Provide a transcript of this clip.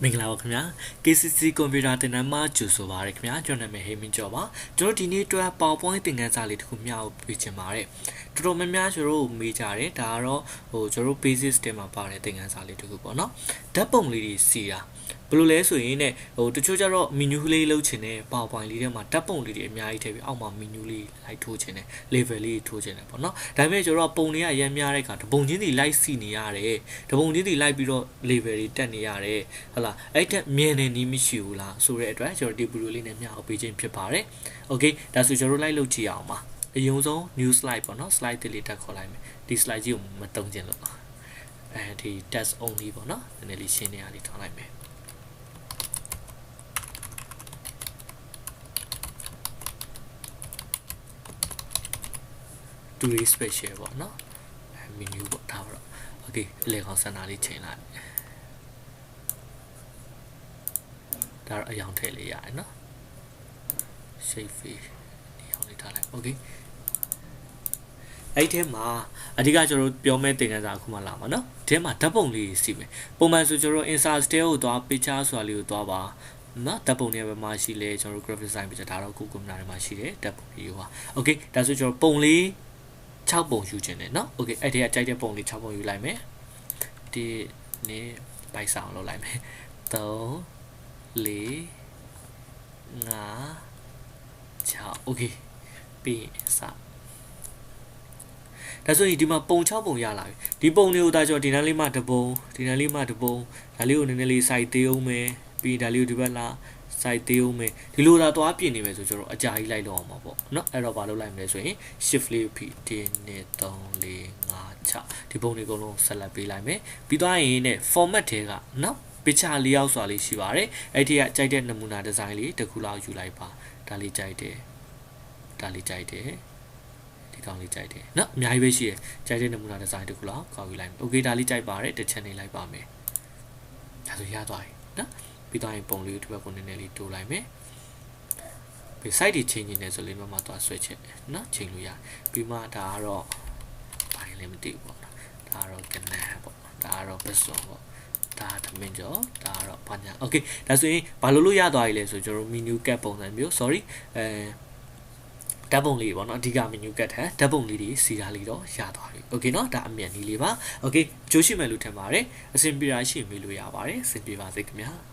မင်္ဂလာပါခင်ဗျာ KCC ကွန်ပျူတာသင်တန်းမှာကြိုဆိုပါရခင်ဗျာကျွန်တော်နာမည်ဟိမင်းကျော်ပါကျွန်တော်ဒီနေ့အတွက် PowerPoint သင်ခန်းစာလေးတစ်ခုမျှဝေချင်ပါတယ်တော်တော်များများကျွန်တော်မေးကြတယ်ဒါကတော့ကျွန်တော် basic တင်မှာပါတဲ့သင်ခန်းစာလေးတစ်ခုပေါ့နော်ဓာတ်ပုံလေးတွေစီတာဘယ်လိုလဲဆိုရင်ねတချို့ကျတော့ menu လေးလုပ်ချင်တယ် PowerPoint လေးထဲမှာဓာတ်ပုံလေးတွေအများကြီးထည့်ပြီးအောက်မှာ menu လေးလိုက်ထိုးချင်တယ် level လေးထိုးချင်တယ်ပေါ့နော်ဒါပေမဲ့ကျွန်တော်ပုံတွေကရမ်းများတဲ့အခါတပုံချင်းစီလိုက်စီနေရတယ်တပုံချင်းစီလိုက်ပြီးတော့ level တွေတက်နေရတယ်ဟုတ်လားအဲ့တက်မြင်နေနီးမရှိဘူးလားဆိုတဲ့အတွက်ကျွန်တော်ဒီ video လေးနဲ့မျှဝေပေးခြင်းဖြစ်ပါတယ် okay ဒါဆိုကျွန်တော်လိုက်လုပ်ကြည့်အောင်ပါအရင်ဆုံး new slide ပေါ့နော် slide လေးတက်ခေါ်လိုက်မယ်ဒီ slide ကြီးကိုမတုံ့ကျင်လို့အဲဒီ test only ပေါ့နော်နည်းနည်းလေးရှင်းနေရလေးထောင်းလိုက်မယ်2 special ပေါ့နော် menu ပေါ့ဒါပေါ့ okay အလေကောင်စံနာလေးချိန်လိုက်ဒါတော့အယောင်ထည့်လေးရတယ်နော် shape face ဒီအောင်လေးထားလိုက် okay အဲ့ထဲမှာအဓိကကျွန်တော်ပြောမဲ့သင်ခန်းစာအခုမှလာမှာနော်ဒီထဲမှာဓာတ်ပုံလေးစီမယ်ပုံမှန်ဆိုကျွန်တော် insert state ကိုသွား picture ဆိုတာလေးကိုသွားပါနော်ဓာတ်ပုံတွေပဲမှာရှိလဲကျွန်တော် graphic design ပြဒါတော့ Google မှာမှာရှိတယ်ဓာတ်ပုံလေးပါ okay ဒါဆိုကျွန်တော်ပုံလေး6ပုံယူခြင်းတယ်နော် okay အဲ့ဒီကကြိုက်တဲ့ပုံလေး6ပုံယူလိုက်မယ်ဒီနေ့ပိုက်ဆောင်လုပ်လိုက်မယ်3 4 5 6 okay ပြီးစဒါဆိုရင်ဒီမှာပုံ6ပုံရလာပြီဒီပုံလေးကိုဒါကျွန်တော်ဒီနားလေးမှတစ်ပုံဒီနားလေးမှတစ်ပုံဒါလေးကိုနည်းနည်းလေးစိုက်သေးအောင်မယ်ပြီးဒါလေးကိုဒီဘက်လာစိုက်သေးအောင်မယ်ဒီလိုသာသွားပြင်နေမယ်ဆိုကျွန်တော်အကြာကြီးလိုက်လောက်အောင်ပါပေါ့เนาะအဲ့တော့ဘာလုပ်လိုက်မလဲဆိုရင် shift လေးဖိ1 2 3 4 5 6ဒီပုံတွေအကုန်လုံးဆက်လက်ပေးလိုက်မယ်ပြီးသွားရင်ね format ထဲကเนาะ picture layout ဆိုတာလေးရှိပါတယ်အဲ့ဒီကကြိုက်တဲ့နမူနာ design လေးတစ်ခုလောက်ယူလိုက်ပါဒါလေးကြိုက်တယ်ဒါလေးကြိုက်တယ်ဒီကောင်လေးကြိုက်တယ်เนาะအများကြီးပဲရှိတယ်ကြိုက်တဲ့နမူနာ design တစ်ခုလောက်ကောက်ယူလိုက်မယ် okay ဒါလေးကြိုက်ပါတယ်တစ်ချက်နေလိုက်ပါမယ်ဒါဆိုရသွားပြီเนาะပြီးတော့ပုံလေးတစ်ဘက်ကိုနည်းနည်းလေးတိုးလိုက်မယ်ပြီး site တွေချိန်နေတယ်ဆိုလေးမှသွားဆွဲချက်เนาะချိန်လို့ရပြီးမှဒါကတော့ဘာလည်းမသိဘူးပေါ့နော်ဒါကတော့ကနန်းပေါ့ဒါကတော့ပစွန်ပေါ့ဒါသမင်ကျော်ဒါကတော့ဘာညာ okay ဒါဆိုရင်ဘာလို့ရသွားပြီလဲဆိုကျွန်တော် menu cap ပုံစံမျိုး sorry ဓာတ်ပုံလေးပေါ့နော်အဓိက menu cut ထဲဓာတ်ပုံလေးတွေစီတာလေးတော့ရသွားပြီ okay เนาะဒါအမြန်နည်းလေးပါ okay ကြိုးရှိမယ်လို့ထင်ပါတယ်အဆင်ပြေတာရှိမေးလို့ရပါတယ်အဆင်ပြေပါစေခင်ဗျာ